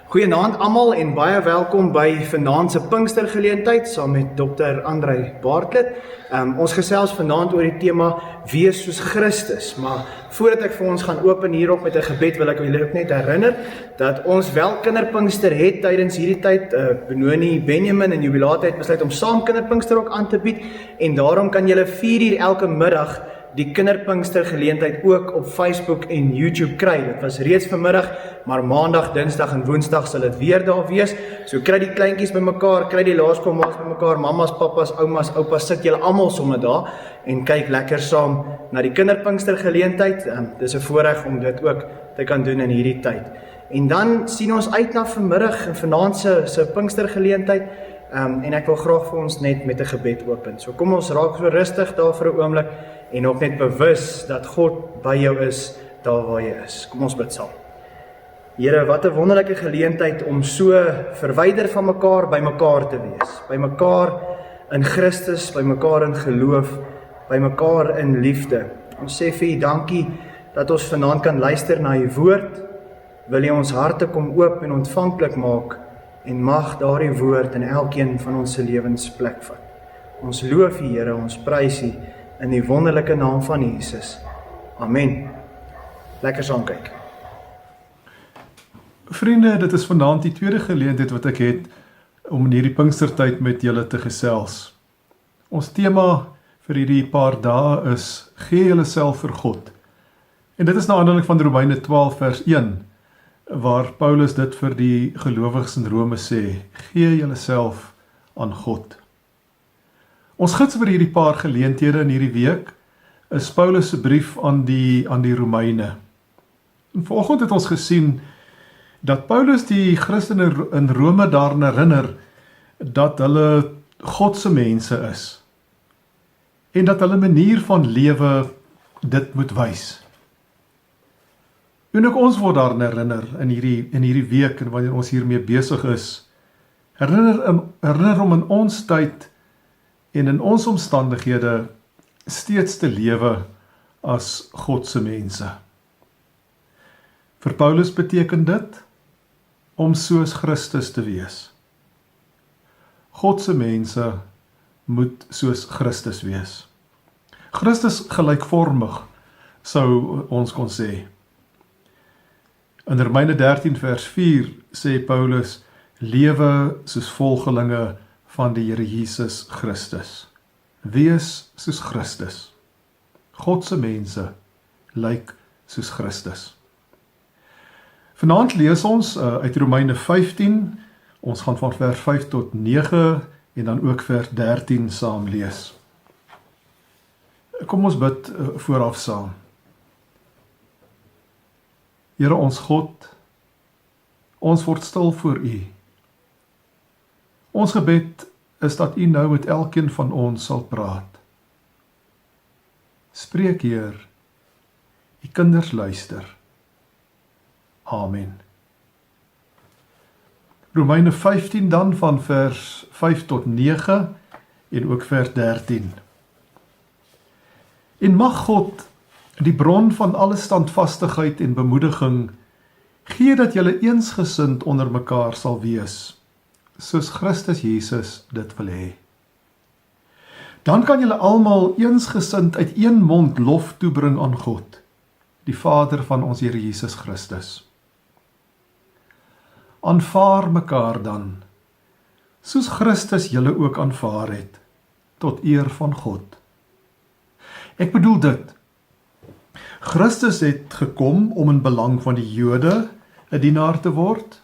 Goeienaand almal en baie welkom by vanaand se Pinkstergeleentheid saam met Dr. Andrei Bartlett. Ons gesels vanaand oor die tema Wees soos Christus, maar voordat ek vir ons gaan open hierop met 'n gebed wil ek julle ook net herinner dat ons wel kinderpinkster het tydens hierdie tyd. Benoni Benjamin en Jubilaat het besluit om saam kinderpinkster ook aan te bied en daarom kan julle 4 uur elke middag die kinderpinkstergeleentheid ook op Facebook en YouTube kry. Dit was reeds vanmiddag, maar maandag, dinsdag en woensdag sal dit weer daar wees. So kry die kleintjies bymekaar, kry die laerskoolmaats bymekaar, mammas, pappas, oumas, oupas, sit julle almal sommer daar en kyk lekker saam na die kinderpinkstergeleentheid. Dis 'n voorreg om dit ook te kan doen in hierdie tyd. En dan sien ons uit na vanmiddag en vanaand se Pinkstergeleentheid. En ek wil graag vir ons net met 'n gebed open. So kom ons raak so rustig daar vir 'n oomblik en ook net bewus dat God by jou is daar waar jy is. Kom ons bid saam. Here, wat 'n wonderlike geleentheid om so verwyder van mekaar by mekaar te wees. By mekaar in Christus, by mekaar in geloof, by mekaar in liefde. Ons sê vir U dankie dat ons vanaand kan luister na U woord. Wil U ons harte kom oop en ontvanklik maak en mag daardie woord in elkeen van ons se lewens plek vat. Ons loof U, Here, ons prys U in die wonderlike naam van Jesus. Amen. Lekker saam kyk. Vriende, dit is vanaand die tweede geleentheid wat ek het om in hierdie Pinkstertyd met julle te gesels. Ons tema vir hierdie paar dae is gee julleself vir God. En dit is na aanleiding van Romeine 12 vers 1, waar Paulus dit vir die gelowiges in Rome sê, gee julleself aan God. Ons gids vir hierdie paar geleenthede in hierdie week is Paulus se brief aan die Romeine. En vanoggend het ons gesien dat Paulus die Christene in Rome daaraan herinner dat hulle God se mense is en dat hulle manier van lewe dit moet wys. En ook ons word daaraan herinner in hierdie week en wanneer ons hiermee besig is, herinner om in ons tyd en in ons omstandighede steeds te lewe as God se mense. Vir Paulus beteken dit om soos Christus te wees. God se mense moet soos Christus wees. Christus gelykvormig, sou ons kon sê. In Romeine 13 vers 4 sê Paulus, lewe soos volgelinge van die Here Jesus Christus. Wees soos Christus. God se mense lyk soos Christus. Vanaand lees ons uit Romeine 15, ons gaan van vers 5 tot 9 en dan ook vers 13 saam lees. Kom ons bid vooraf saam. Here ons God, ons word stil voor U. Ons gebed is dat U nou met elkeen van ons sal praat. Spreek, Heer, U kinders luister. Amen. Romeine 15 dan van vers 5 tot 9 en ook vers 13. En mag God, die bron van alle standvastigheid en bemoediging, gee dat julle eensgesind onder mekaar sal wees, soos Christus Jesus dit wil hê. Dan kan julle almal eensgesind uit een mond lof toebring aan God, die Vader van ons Here Jesus Christus. Aanvaar mekaar dan, soos Christus julle ook aanvaar het, tot eer van God. Ek bedoel dit, Christus het gekom om in belang van die Jode 'n dienaar te word.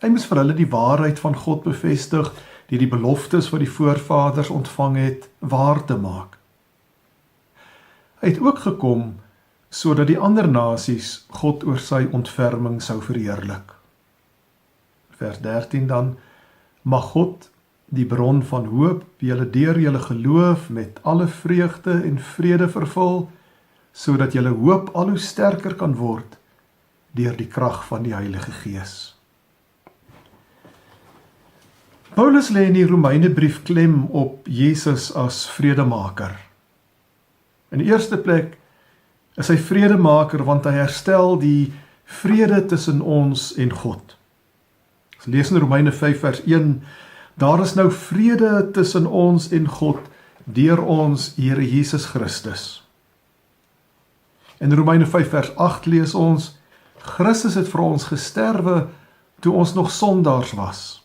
Hy moes vir hulle die waarheid van God bevestig, die beloftes wat die voorvaders ontvang het, waar te maak. Hy het ook gekom sodat die ander nasies God oor sy ontferming sou verheerlik. Vers 13 dan, mag God, die bron van hoop, julle deur julle geloof met alle vreugde en vrede vervul, sodat julle hoop al hoe sterker kan word deur die krag van die Heilige Gees. Paulus lê in die Romeinebrief klem op Jesus as vredemaker. In die eerste plek is hy vredemaker want hy herstel die vrede tussen ons en God. Ons lees in Romeine 5 vers 1, daar is nou vrede tussen ons en God deur ons Here Jesus Christus. In Romeine 5 vers 8 lees ons, Christus het vir ons gesterwe toe ons nog sondaars was.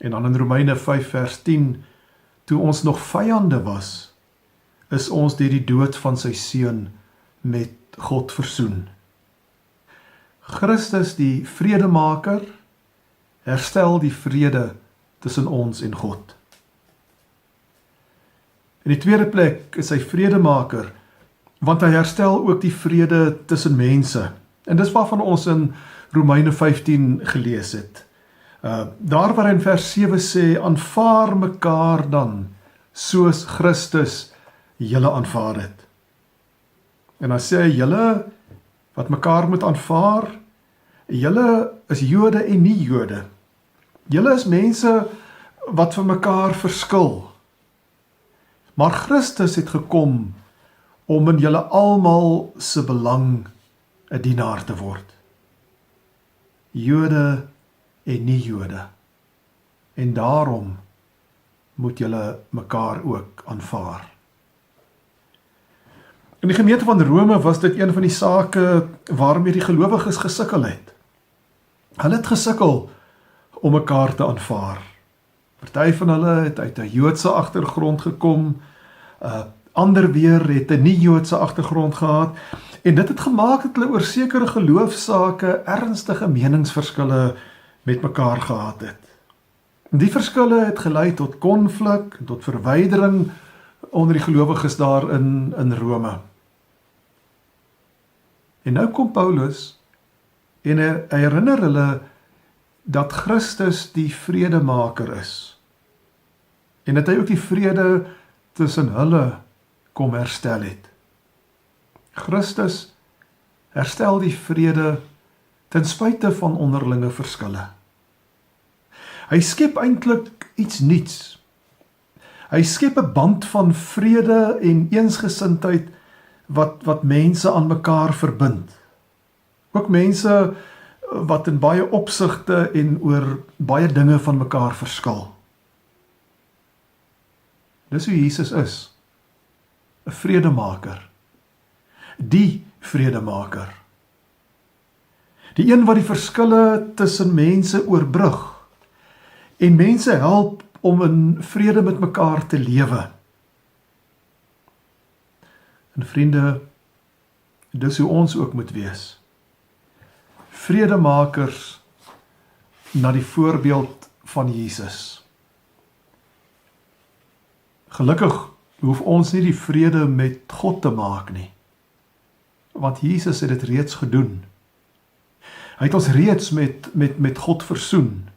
En dan in Romeine 5 vers 10, toe ons nog vyande was, is ons deur die dood van sy seun met God versoen. Christus die vredemaker herstel die vrede tussen ons en God. In die tweede plek is hy vredemaker, want hy herstel ook die vrede tussen mense. En dis waarvan ons in Romeine 15 gelees het. Daar waar hy in vers 7 sê, aanvaar mekaar dan, soos Christus julle aanvaar het. En dan sê hy, julle wat mekaar moet aanvaar, julle is Jode en nie Jode. Julle is mense wat vir mekaar verskil. Maar Christus het gekom om in julle almal se belang 'n dienaar te word. Jode en nie Jode. En daarom moet julle mekaar ook aanvaar. In die gemeente van Rome was dit een van die sake waarmee die gelowiges gesukkel het. Hulle het gesukkel om mekaar te aanvaar. Party van hulle het uit 'n Joodse agtergrond gekom, ander weer het 'n nie-Joodse agtergrond gehad, en dit het gemaak dat hulle oor sekere geloofsake ernstige meningsverskille met mekaar gehad het. Die verskille het gelei tot konflik en tot verwydering onder die gelowiges daar in Rome. En nou kom Paulus en hy herinner hulle dat Christus die vredemaker is. En dat hy ook die vrede tussen hulle kom herstel het. Christus herstel die vrede ten spyte van onderlinge verskille. Hy skep eintlik iets nuuts. Hy skep 'n band van vrede en eensgesindheid wat mense aan mekaar verbind. Ook mense wat in baie opsigte en oor baie dinge van mekaar verskil. Dis hoe Jesus is, 'n vredemaker, die vredemaker. Die een wat die verskille tussen mense oorbrug en mense help om in vrede met mekaar te lewe. En vriende, dis hoe ons ook moet wees. Vredemakers na die voorbeeld van Jesus. Gelukkig hoef ons nie die vrede met God te maak nie, want Jesus het dit reeds gedoen. Hy het ons reeds met God versoen.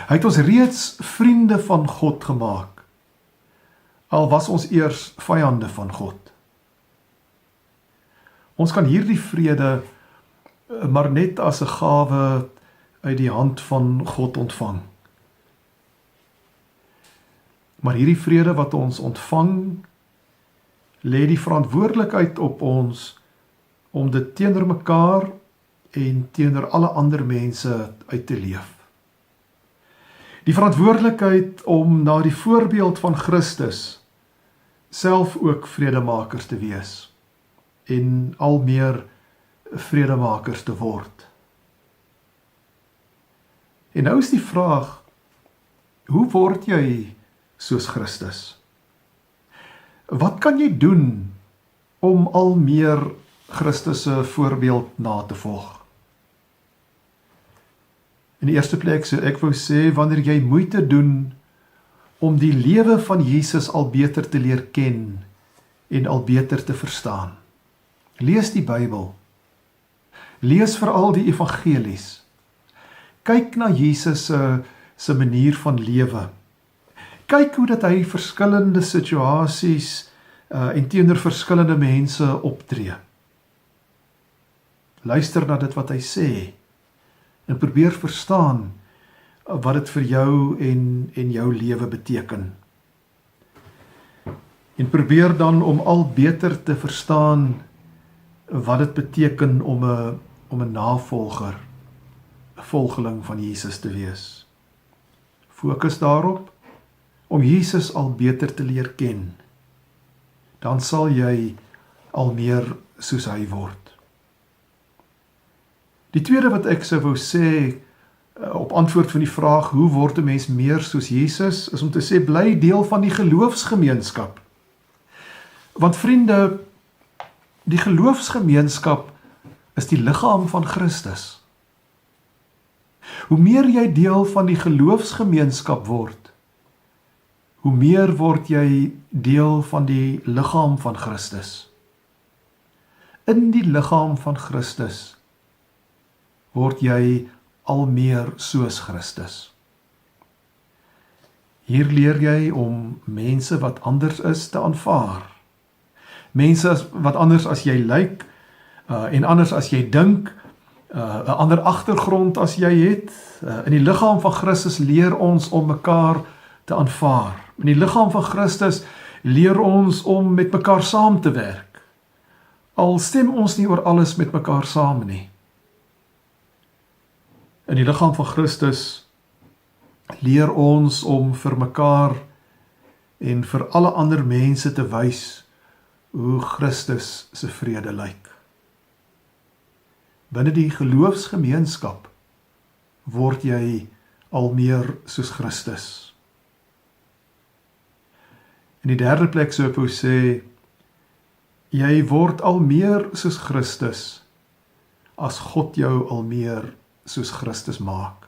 Hy het ons reeds vriende van God gemaak, al was ons eers vyande van God. Ons kan hierdie vrede maar net as 'n gawe uit die hand van God ontvang. Maar hierdie vrede wat ons ontvang, lê die verantwoordelikheid op ons om dit teenoor mekaar en teenoor alle ander mense uit te leef. Die verantwoordelikheid om na die voorbeeld van Christus self ook vredemakers te wees en al meer vredemakers te word. En nou is die vraag, hoe word jy soos Christus? Wat kan jy doen om al meer Christus se voorbeeld na te volg? In die eerste plek sou ek wou sê, wanneer jy moeite doen om die lewe van Jesus al beter te leer ken en al beter te verstaan. Lees die Bybel. Lees veral die evangelies. Kyk na Jesus se manier van lewe. Kyk hoe dat hy verskillende situasies en teenoor verskillende mense optree. Luister na dit wat hy sê en probeer verstaan wat dit vir jou en jou lewe beteken. En probeer dan om al beter te verstaan wat dit beteken om 'n navolger 'n volgeling van Jesus te wees. Fokus daarop om Jesus al beter te leer ken. Dan sal jy al meer soos hy word. Die tweede wat ek sou wou sê, op antwoord van die vraag, hoe word 'n mens meer soos Jesus, is om te sê, bly deel van die geloofsgemeenskap. Want vriende, die geloofsgemeenskap is die liggaam van Christus. Hoe meer jy deel van die geloofsgemeenskap word, hoe meer word jy deel van die liggaam van Christus. In die liggaam van Christus word jy al meer soos Christus. Hier leer jy om mense wat anders is te aanvaar. Mense wat anders as jy lyk, en anders as jy dink, 'n ander agtergrond as jy het. In die liggaam van Christus leer ons om mekaar te aanvaar. In die liggaam van Christus leer ons om met mekaar saam te werk. Al stem ons nie oor alles met mekaar saam nie. In die liggaam van Christus leer ons om vir mekaar en vir alle ander mense te wys hoe Christus se vrede lyk. Binne die geloofsgemeenskap word jy al meer soos Christus. In die derde plek sou ek wou sê, jy word al meer soos Christus as God jou al meer soos Christus maak.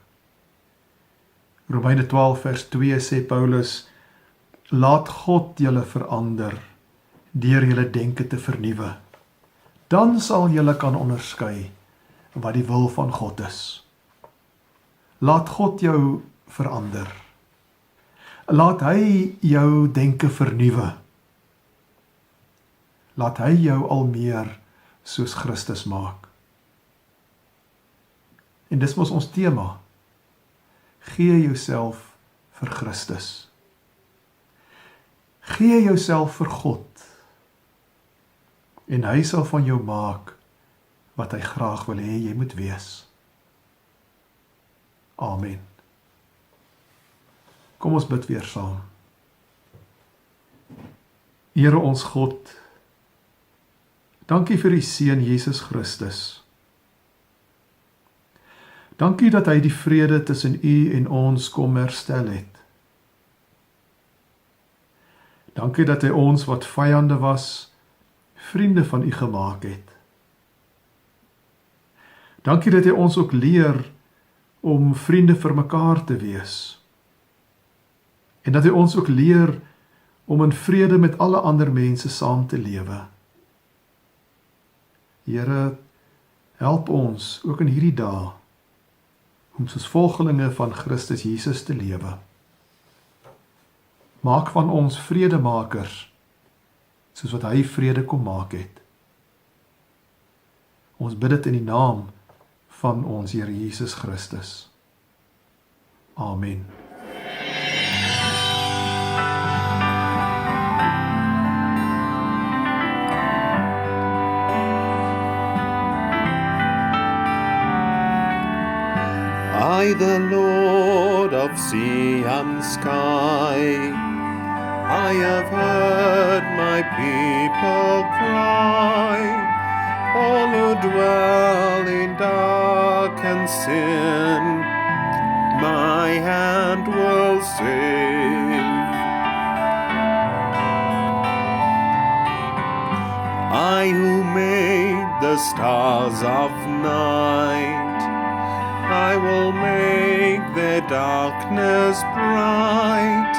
Romeine 12 vers 2 sê Paulus, laat God julle verander deur julle denke te vernuwe. Dan sal julle kan onderskei wat die wil van God is. Laat God jou verander. Laat hy jou denke vernuwe. Laat hy jou al meer soos Christus maak. En dis mos ons tema. Gee jouself vir Christus. Gee jouself vir God. En hy sal van jou maak wat hy graag wil hê jy moet wees. Amen. Kom ons bid weer saam. Here ons God, dankie vir die Seun Jesus Christus. Dankie dat hy die vrede tussen u en ons kom herstel het. Dankie dat hy ons wat vyande was, vriende van u gemaak het. Dankie dat hy ons ook leer om vriende vir mekaar te wees. En dat hy ons ook leer om in vrede met alle ander mense saam te lewe. Here, help ons ook in hierdie dae om soos volgelinge van Christus Jesus te lewe. Maak van ons vredemakers, soos wat hy vrede kom maak het. Ons bid dit in die naam van ons Here Jesus Christus. Amen. I, the Lord of sea and sky, I have heard my people cry, all who dwell in dark and sin, my hand will save. I who made the stars of night, I will make their darkness bright.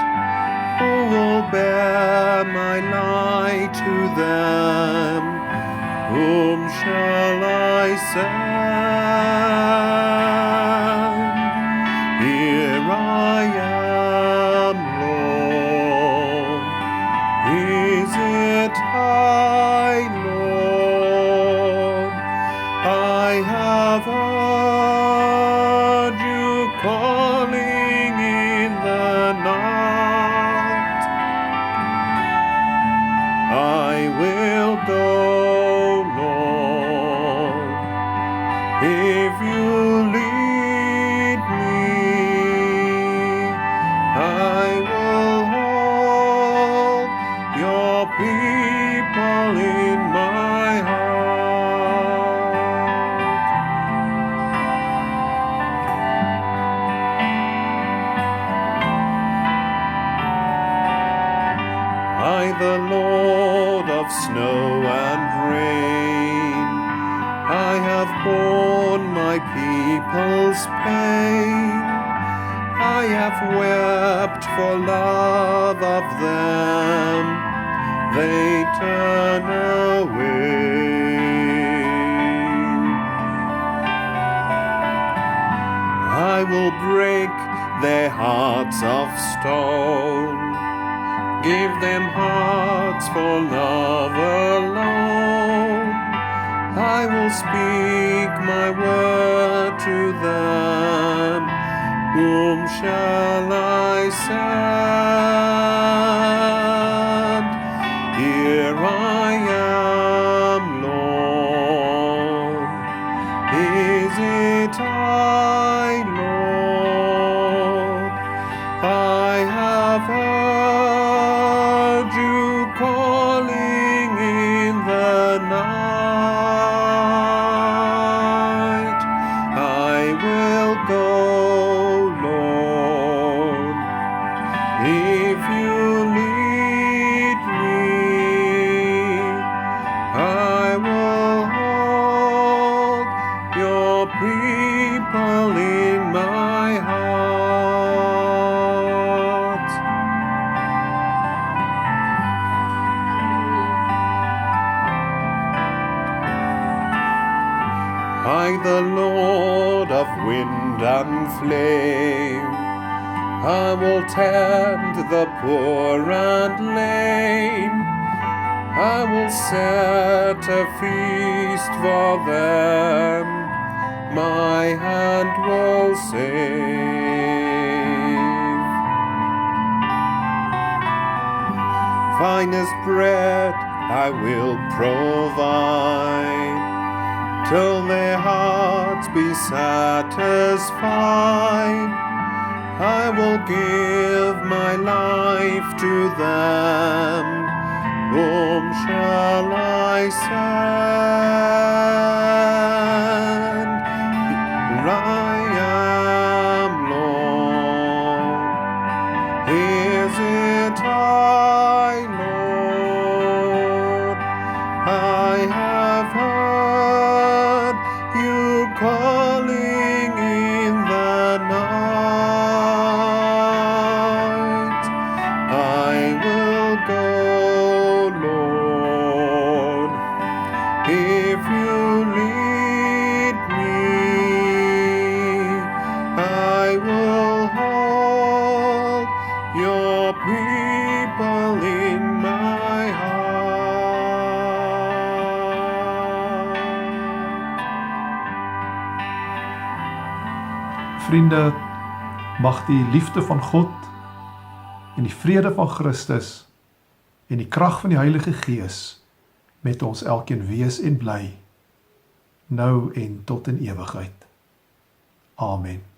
Who will bear my light to them? Whom shall I send? Here I am, Lord. Is it I, Lord? I have heard you calling in the night. I will go, Lord. I will hold your people in my heart. I, the Lord of snow and rain, I have borne my people's pain. I have wept for love of them, they turn away. I will break their hearts of stone, give them hearts for love alone. I will speak my word to them. Whom shall I send? Here I am, Lord. Is it I, Lord? I have heard you calling in the night. I will go, Lord, if you lead me. I will hold your people in my heart. I, the Lord of wind and flame, I will tend the poor and lame. I will set a feast for them, my hand will save. Finest bread I will provide, till their hearts be satisfied. I will give my life to them. Whom shall I send? Here I am, Lord. Is it I, Lord? I have heard you calling in the night. I will go, Lord, if you lead me. I will hold your people in my heart. Vriende, mag die liefde van God en die vrede van Christus en die krag van die Heilige Gees met ons elkeen wees en bly, nou en tot in ewigheid. Amen.